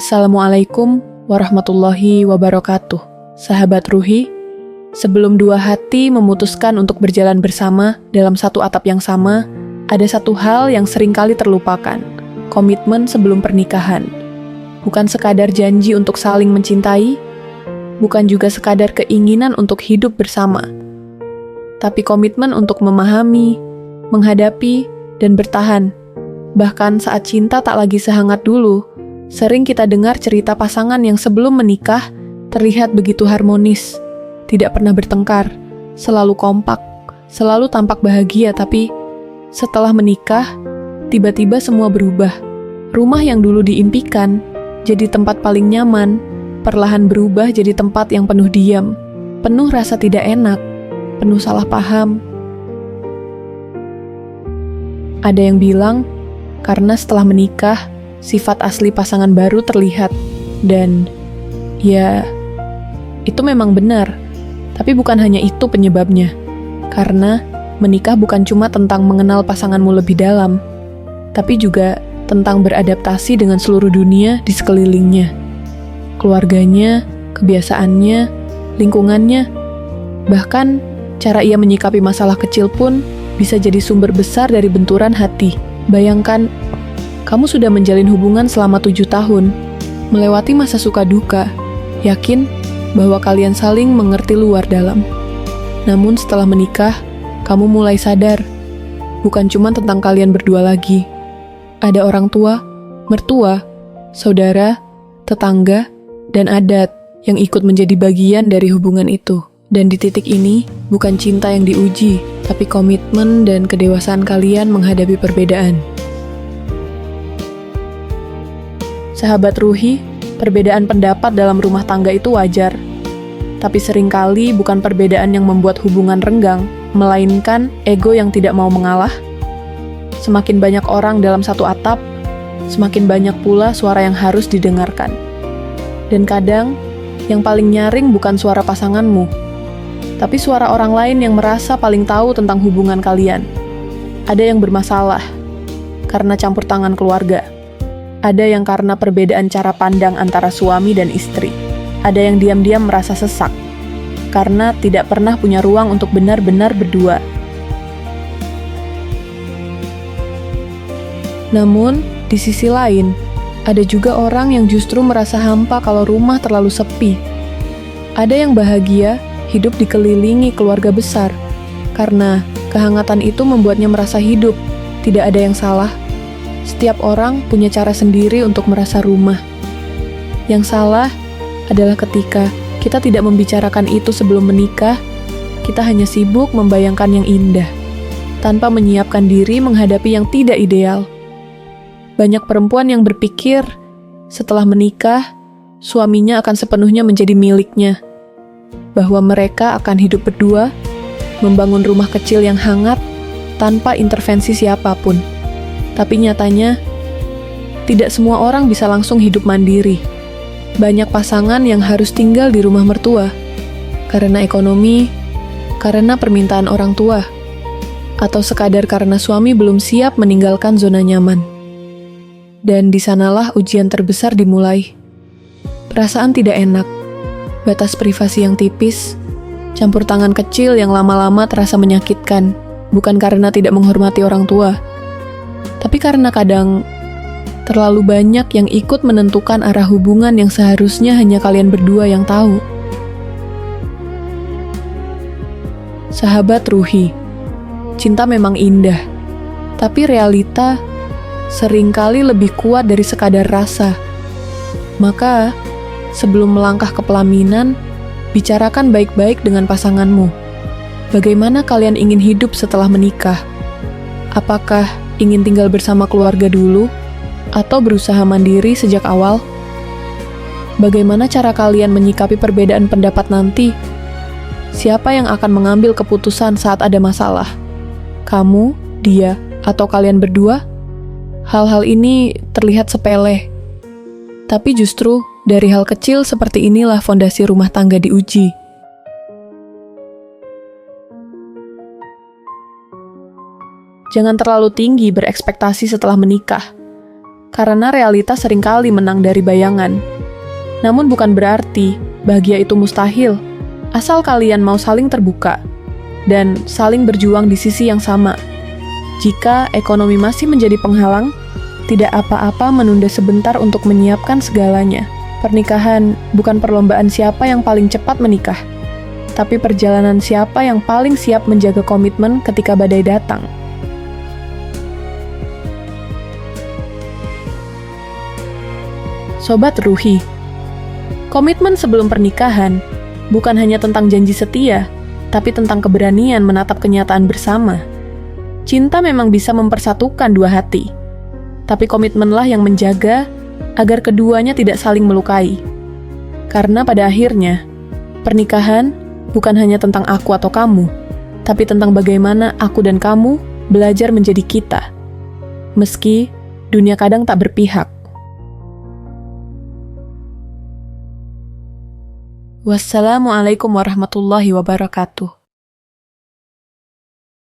Assalamualaikum warahmatullahi wabarakatuh. Sahabat Ruhi, sebelum dua hati memutuskan untuk berjalan bersama dalam satu atap yang sama, ada satu hal yang seringkali terlupakan, komitmen sebelum pernikahan. Bukan sekadar janji untuk saling mencintai, bukan juga sekadar keinginan untuk hidup bersama, tapi komitmen untuk memahami, menghadapi, dan bertahan. Bahkan saat cinta tak lagi sehangat dulu, sering kita dengar cerita pasangan yang sebelum menikah terlihat begitu harmonis, tidak pernah bertengkar, selalu kompak, selalu tampak bahagia, tapi setelah menikah, tiba-tiba semua berubah. Rumah yang dulu diimpikan jadi tempat paling nyaman, perlahan berubah jadi tempat yang penuh diam, penuh rasa tidak enak, penuh salah paham. Ada yang bilang, karena setelah menikah, sifat asli pasangan baru terlihat. Dan, ya, itu memang benar. Tapi bukan hanya itu penyebabnya. Karena menikah bukan cuma tentang mengenal pasanganmu lebih dalam, tapi juga tentang beradaptasi dengan seluruh dunia di sekelilingnya. Keluarganya, kebiasaannya, lingkungannya, bahkan cara ia menyikapi masalah kecil pun bisa jadi sumber besar dari benturan hati. Bayangkan, kamu sudah menjalin hubungan selama 7 tahun, melewati masa suka duka, yakin bahwa kalian saling mengerti luar dalam. Namun setelah menikah, kamu mulai sadar, bukan cuma tentang kalian berdua lagi. Ada orang tua, mertua, saudara, tetangga, dan adat yang ikut menjadi bagian dari hubungan itu. Dan di titik ini, bukan cinta yang diuji, tapi komitmen dan kedewasaan kalian menghadapi perbedaan. Sahabat Ruhi, perbedaan pendapat dalam rumah tangga itu wajar. Tapi seringkali bukan perbedaan yang membuat hubungan renggang, melainkan ego yang tidak mau mengalah. Semakin banyak orang dalam satu atap, semakin banyak pula suara yang harus didengarkan. Dan kadang, yang paling nyaring bukan suara pasanganmu, tapi suara orang lain yang merasa paling tahu tentang hubungan kalian. Ada yang bermasalah karena campur tangan keluarga. Ada yang karena perbedaan cara pandang antara suami dan istri. Ada yang diam-diam merasa sesak karena tidak pernah punya ruang untuk benar-benar berdua. Namun, di sisi lain, ada juga orang yang justru merasa hampa kalau rumah terlalu sepi. Ada yang bahagia hidup dikelilingi keluarga besar, karena kehangatan itu membuatnya merasa hidup. Tidak ada yang salah. Setiap orang punya cara sendiri untuk merasa rumah. Yang salah adalah ketika kita tidak membicarakan itu sebelum menikah, kita hanya sibuk membayangkan yang indah, tanpa menyiapkan diri menghadapi yang tidak ideal. Banyak perempuan yang berpikir, setelah menikah, suaminya akan sepenuhnya menjadi miliknya, bahwa mereka akan hidup berdua, membangun rumah kecil yang hangat, tanpa intervensi siapapun. Tapi nyatanya, tidak semua orang bisa langsung hidup mandiri. Banyak pasangan yang harus tinggal di rumah mertua, karena ekonomi, karena permintaan orang tua, atau sekadar karena suami belum siap meninggalkan zona nyaman. Dan di sanalah ujian terbesar dimulai. Perasaan tidak enak, batas privasi yang tipis, campur tangan kecil yang lama-lama terasa menyakitkan, bukan karena tidak menghormati orang tua, tapi karena kadang terlalu banyak yang ikut menentukan arah hubungan yang seharusnya hanya kalian berdua yang tahu. Sahabat Ruhi, cinta memang indah, tapi realita seringkali lebih kuat dari sekadar rasa. Maka, sebelum melangkah ke pelaminan, bicarakan baik-baik dengan pasanganmu. Bagaimana kalian ingin hidup setelah menikah? Apakah ingin tinggal bersama keluarga dulu, atau berusaha mandiri sejak awal? Bagaimana cara kalian menyikapi perbedaan pendapat nanti? Siapa yang akan mengambil keputusan saat ada masalah? Kamu, dia, atau kalian berdua? Hal-hal ini terlihat sepele, tapi justru dari hal kecil seperti inilah fondasi rumah tangga diuji. Jangan terlalu tinggi berekspektasi setelah menikah. karena realitas seringkali menang dari bayangan. Namun bukan berarti bahagia itu mustahil, asal kalian mau saling terbuka dan saling berjuang di sisi yang sama. Jika ekonomi masih menjadi penghalang, tidak apa-apa menunda sebentar untuk menyiapkan segalanya. Pernikahan bukan perlombaan siapa yang paling cepat menikah, tapi perjalanan siapa yang paling siap menjaga komitmen ketika badai datang. Sobat Ruhi, komitmen sebelum pernikahan bukan hanya tentang janji setia, tapi tentang keberanian menatap kenyataan bersama. Cinta memang bisa mempersatukan dua hati, tapi komitmenlah yang menjaga agar keduanya tidak saling melukai. Karena pada akhirnya, pernikahan bukan hanya tentang aku atau kamu, tapi tentang bagaimana aku dan kamu belajar menjadi kita. Meski dunia kadang tak berpihak. Wassalamualaikum warahmatullahi wabarakatuh.